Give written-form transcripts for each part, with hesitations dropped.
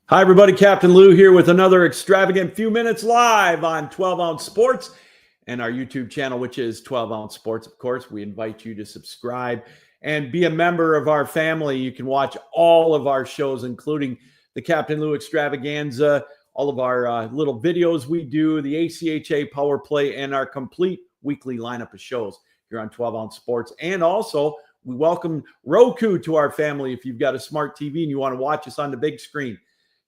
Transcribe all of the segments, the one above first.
Hi, everybody. Captain Lou here with another extravagant few minutes live on 12 Ounce Sports and our YouTube channel, which is 12 Ounce Sports. Of course, we invite you to subscribe and be a member of our family. You can watch all of our shows, including the Captain Lou Extravaganza, all of our little videos we do, the ACHA Power Play, and our complete weekly lineup of shows here on 12 Ounce Sports. And also, we welcome Roku to our family. If you've got a smart TV and you want to watch us on the big screen,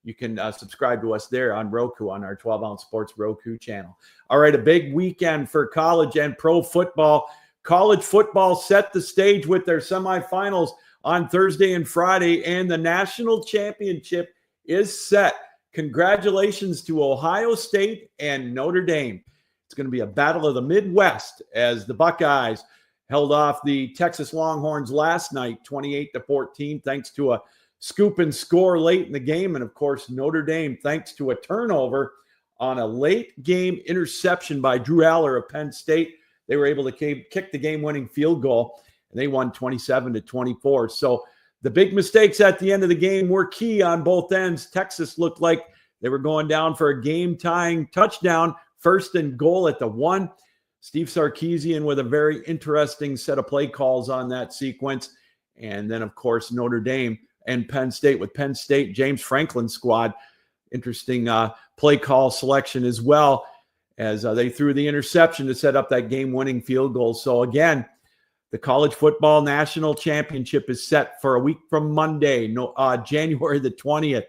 you can subscribe to us there on Roku, on our 12 Ounce Sports Roku channel. All right, a big weekend for college and pro football. College football set the stage with their semifinals on Thursday and Friday, and the national championship is set. Congratulations to Ohio State and Notre Dame. It's going to be a battle of the Midwest as the Buckeyes held off the Texas Longhorns last night, 28-14, thanks to a scoop and score late in the game. And of course, Notre Dame, thanks to a turnover on a late game interception by Drew Aller of Penn State, they were able to kick the game-winning field goal, and they won 27-24. So the big mistakes at the end of the game were key on both ends. Texas looked like they were going down for a game-tying touchdown, first and goal at the 1. Steve Sarkisian with a very interesting set of play calls on that sequence. And then, of course, Notre Dame and Penn State with Penn State, James Franklin's squad. Interesting play call selection as well, as they threw the interception to set up that game-winning field goal. So again, the college football national championship is set for a week from Monday, January the 20th.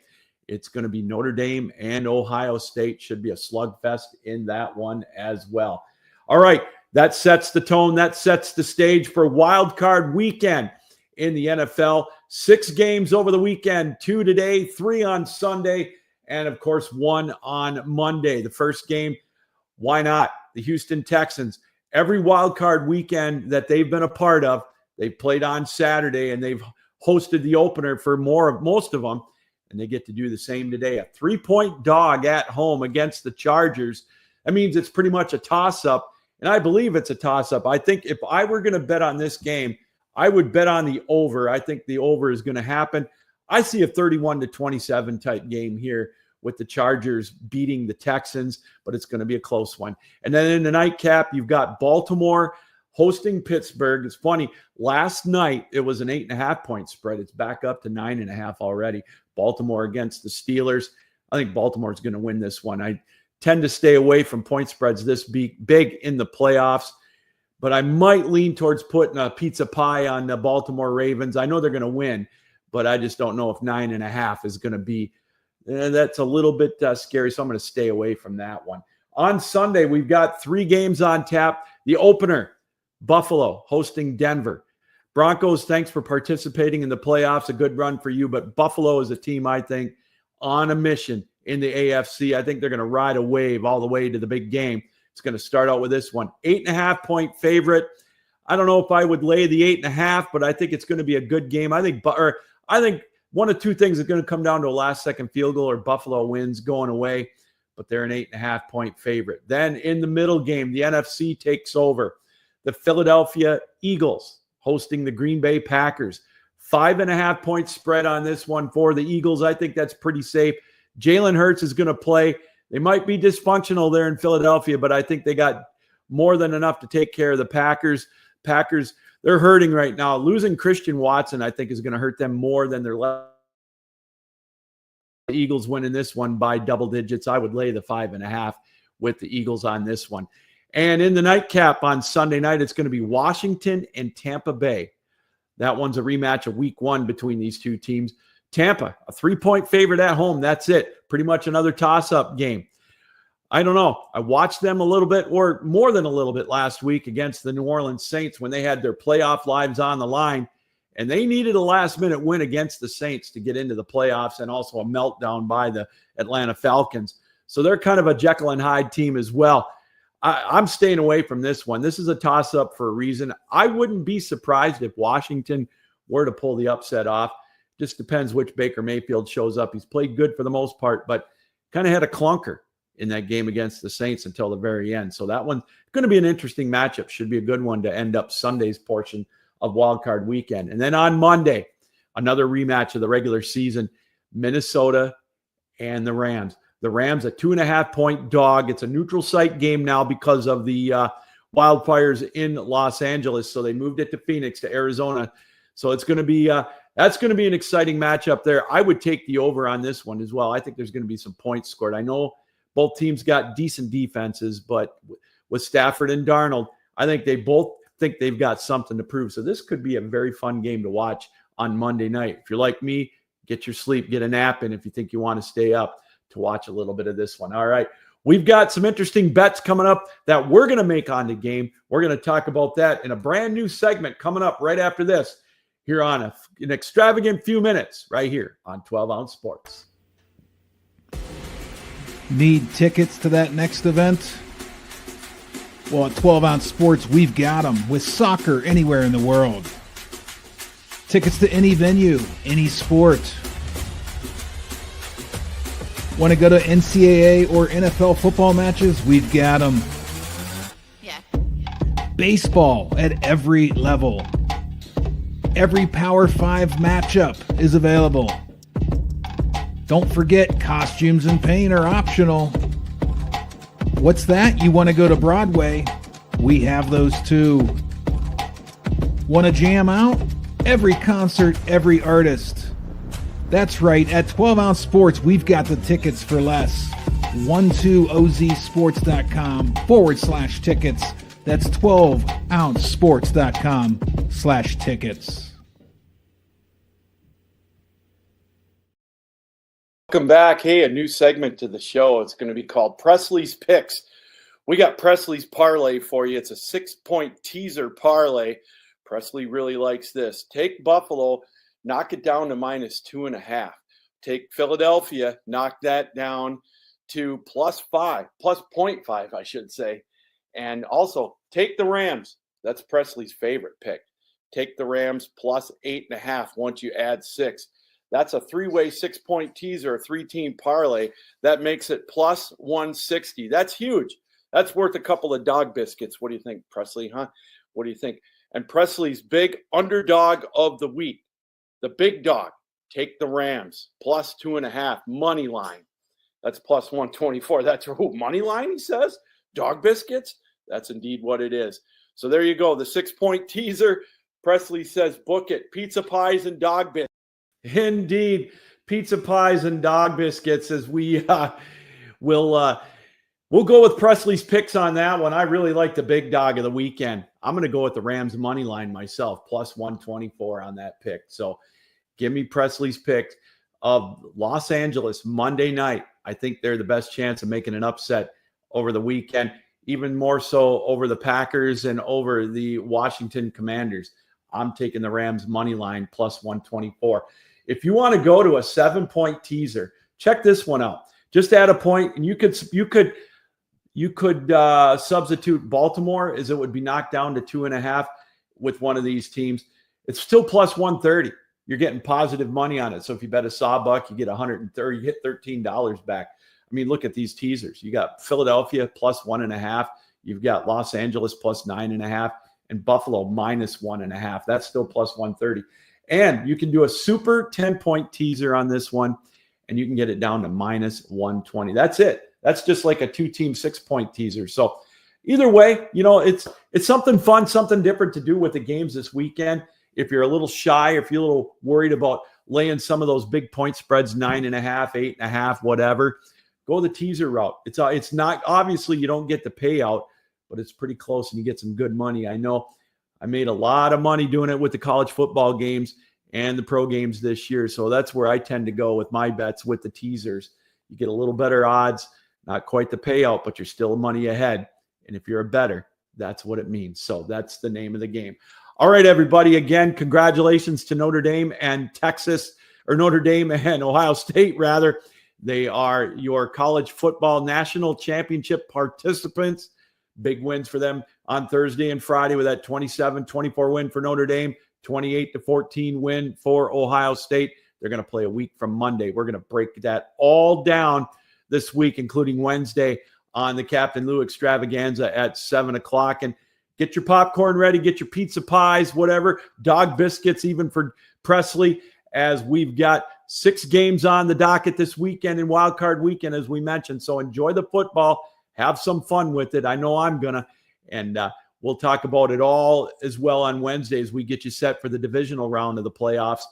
It's going to be Notre Dame and Ohio State. Should be a slugfest in that one as well. All right, that sets the tone. That sets the stage for Wildcard Weekend in the NFL. 6 games over the weekend, 2 today, 3 on Sunday, and of course 1 on Monday. The first game, why not? The Houston Texans. Every wild card weekend that they've been a part of, they've played on Saturday, and they've hosted the opener for most of them, and they get to do the same today. A 3-point dog at home against the Chargers. That means it's pretty much a toss-up, and I believe it's a toss-up. I think if I were going to bet on this game, I would bet on the over. I think the over is going to happen. I see a 31-27 type game here with the Chargers beating the Texans, but it's going to be a close one. And then in the nightcap, you've got Baltimore hosting Pittsburgh. It's funny. Last night, it was an 8.5-point spread. It's back up to 9.5 already. Baltimore against the Steelers. I think Baltimore is going to win this one. I tend to stay away from point spreads this big in the playoffs, but I might lean towards putting a pizza pie on the Baltimore Ravens. I know they're going to win, but I just don't know if 9.5 is going to be. That's a little bit scary, so I'm going to stay away from that one. On Sunday, we've got 3 games on tap. The opener, Buffalo hosting Denver. Broncos, thanks for participating in the playoffs. A good run for you, but Buffalo is a team, I think, on a mission in the AFC. I think they're going to ride a wave all the way to the big game. It's going to start out with this one. 8.5-point favorite. I don't know if I would lay the 8.5, but I think it's going to be a good game. I think one of 2 things is going to come down to a last-second field goal or Buffalo wins going away, but they're an 8.5-point favorite. Then in the middle game, the NFC takes over. The Philadelphia Eagles hosting the Green Bay Packers. 5.5-point spread on this one for the Eagles. I think that's pretty safe. Jalen Hurts is going to play. They might be dysfunctional there in Philadelphia, but I think they got more than enough to take care of the Packers. Packers, they're hurting right now. Losing Christian Watson, I think, is going to hurt them more than their left. The Eagles winning this one by double digits. I would lay the 5.5 with the Eagles on this one. And in the nightcap on Sunday night, it's going to be Washington and Tampa Bay. That one's a rematch of week 1 between these 2 teams. Tampa, a 3-point favorite at home. That's it. Pretty much another toss-up game. I don't know. I watched them a little bit, or more than a little bit, last week against the New Orleans Saints when they had their playoff lives on the line, and they needed a last-minute win against the Saints to get into the playoffs, and also a meltdown by the Atlanta Falcons. So they're kind of a Jekyll and Hyde team as well. I'm staying away from this one. This is a toss-up for a reason. I wouldn't be surprised if Washington were to pull the upset off. Just depends which Baker Mayfield shows up. He's played good for the most part, but kind of had a clunker in that game against the Saints until the very end. So that one's going to be an interesting matchup. Should be a good one to end up Sunday's portion of Wildcard Weekend. And then on Monday, another rematch of the regular season, Minnesota and the Rams. The Rams, a 2.5-point dog. It's a neutral site game now because of the wildfires in Los Angeles. So they moved it to Phoenix, to Arizona. So it's going to be that's going to be an exciting matchup there. I would take the over on this one as well. I think there's going to be some points scored. I know both teams got decent defenses, but with Stafford and Darnold, I think they both think they've got something to prove. So this could be a very fun game to watch on Monday night. If you're like me, get your sleep, get a nap in if you think you want to stay up to watch a little bit of this one. All right. We've got some interesting bets coming up that we're going to make on the game. We're going to talk about that in a brand new segment coming up right after this here on an extravagant few minutes right here on 12 Ounce Sports. Need tickets to that next event? Well, at 12 Ounce Sports, we've got them with soccer anywhere in the world. Tickets to any venue, any sport. Want to go to NCAA or NFL football matches? We've got them. Yeah. Baseball at every level. Every Power 5 matchup is available. Don't forget, costumes and paint are optional. What's that? You want to go to Broadway? We have those too. Want to jam out? Every concert, every artist. That's right, at 12 Ounce Sports, we've got the tickets for less. 12ozsports.com/tickets. That's 12ouncesports.com/tickets. Welcome back. Hey, a new segment to the show. It's going to be called Presley's Picks. We got Presley's parlay for you. It's a 6-point teaser parlay. Presley really likes this. Take Buffalo, knock it down to -2.5. Take Philadelphia, knock that down to +5, plus 0.5, I should say. And also take the Rams. That's Presley's favorite pick. Take the Rams +8.5 once you add 6. That's a 3-way 6-point teaser, a 3-team parlay. That makes it +160. That's huge. That's worth a couple of dog biscuits. What do you think, Presley, huh? What do you think? And Presley's big underdog of the week, the big dog, take the Rams, +2.5, money line. That's +124. That's money line, he says? Dog biscuits? That's indeed what it is. So there you go. The 6-point teaser. Presley says book it. Pizza pies and dog biscuits. Indeed. Pizza pies and dog biscuits as we'll go with Presley's picks on that one. I really like the big dog of the weekend. I'm going to go with the Rams money line myself, +124 on that pick. So give me Presley's pick of Los Angeles Monday night. I think they're the best chance of making an upset over the weekend, even more so over the Packers and over the Washington Commanders. I'm taking the Rams money line +124. If you want to go to a 7-point teaser, check this one out. Just add a point, and you could substitute Baltimore as it would be knocked down to 2.5 with one of these teams. It's still +130. You're getting positive money on it. So if you bet a sawbuck, you get 130. You get $13 back. I mean, look at these teasers. You got Philadelphia +1.5. You've got Los Angeles +9.5, and Buffalo -1.5. That's still +130. And you can do a super 10-point teaser on this one, and you can get it down to -120. That's it. That's just like a 2-team 6-point teaser. So either way, it's something fun, something different to do with the games this weekend. If you're a little shy, if you're a little worried about laying some of those big point spreads, 9.5, 8.5, whatever, go the teaser route. It's not, obviously you don't get the payout, but it's pretty close and you get some good money. I know I made a lot of money doing it with the college football games and the pro games this year. So that's where I tend to go with my bets with the teasers. You get a little better odds, not quite the payout, but you're still money ahead. And if you're a bettor, that's what it means. So that's the name of the game. All right, everybody. Again, congratulations to Notre Dame and Notre Dame and Ohio State, rather. They are your college football national championship participants. Big wins for them on Thursday and Friday with that 27-24 win for Notre Dame, 28-14 win for Ohio State. They're going to play a week from Monday. We're going to break that all down this week, including Wednesday on the Captain Lou Extravaganza at 7 o'clock. And get your popcorn ready, get your pizza pies, whatever, dog biscuits, even for Presley, as we've got 6 games on the docket this weekend in Wildcard Weekend, as we mentioned. So enjoy the football. Have some fun with it. I know I'm going to. And we'll talk about it all as well on Wednesday as we get you set for the divisional round of the playoffs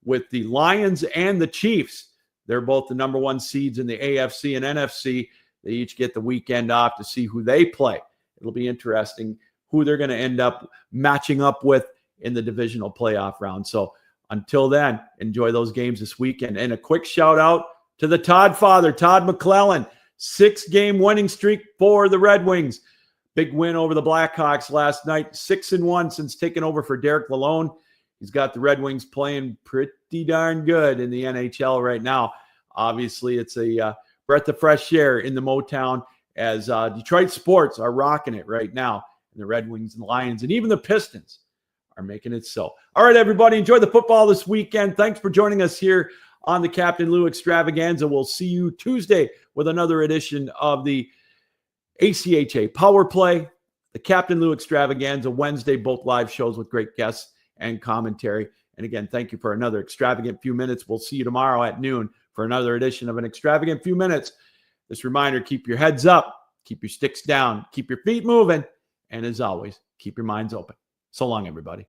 with the Lions and the Chiefs. They're both the number 1 seeds in the AFC and NFC. They each get the weekend off to see who they play. It'll be interesting who they're going to end up matching up with in the divisional playoff round. So until then, enjoy those games this weekend. And a quick shout out to the Todd father, Todd McClellan. 6-game winning streak for the Red Wings. Big win over the Blackhawks last night. 6-1 since taking over for Derek Lalonde. He's got the Red Wings playing pretty darn good in the NHL right now. Obviously, it's a breath of fresh air in the Motown as Detroit sports are rocking it right now. And the Red Wings and Lions and even the Pistons are making it so. All right, everybody, enjoy the football this weekend. Thanks for joining us here on the Captain Lou Extravaganza. We'll see you Tuesday with another edition of the ACHA Power Play, the Captain Lou Extravaganza Wednesday, both live shows with great guests and commentary. And again, thank you for another extravagant few minutes. We'll see you tomorrow at noon for another edition of an extravagant few minutes. This reminder, keep your heads up, keep your sticks down, keep your feet moving, and as always, keep your minds open. So long, everybody.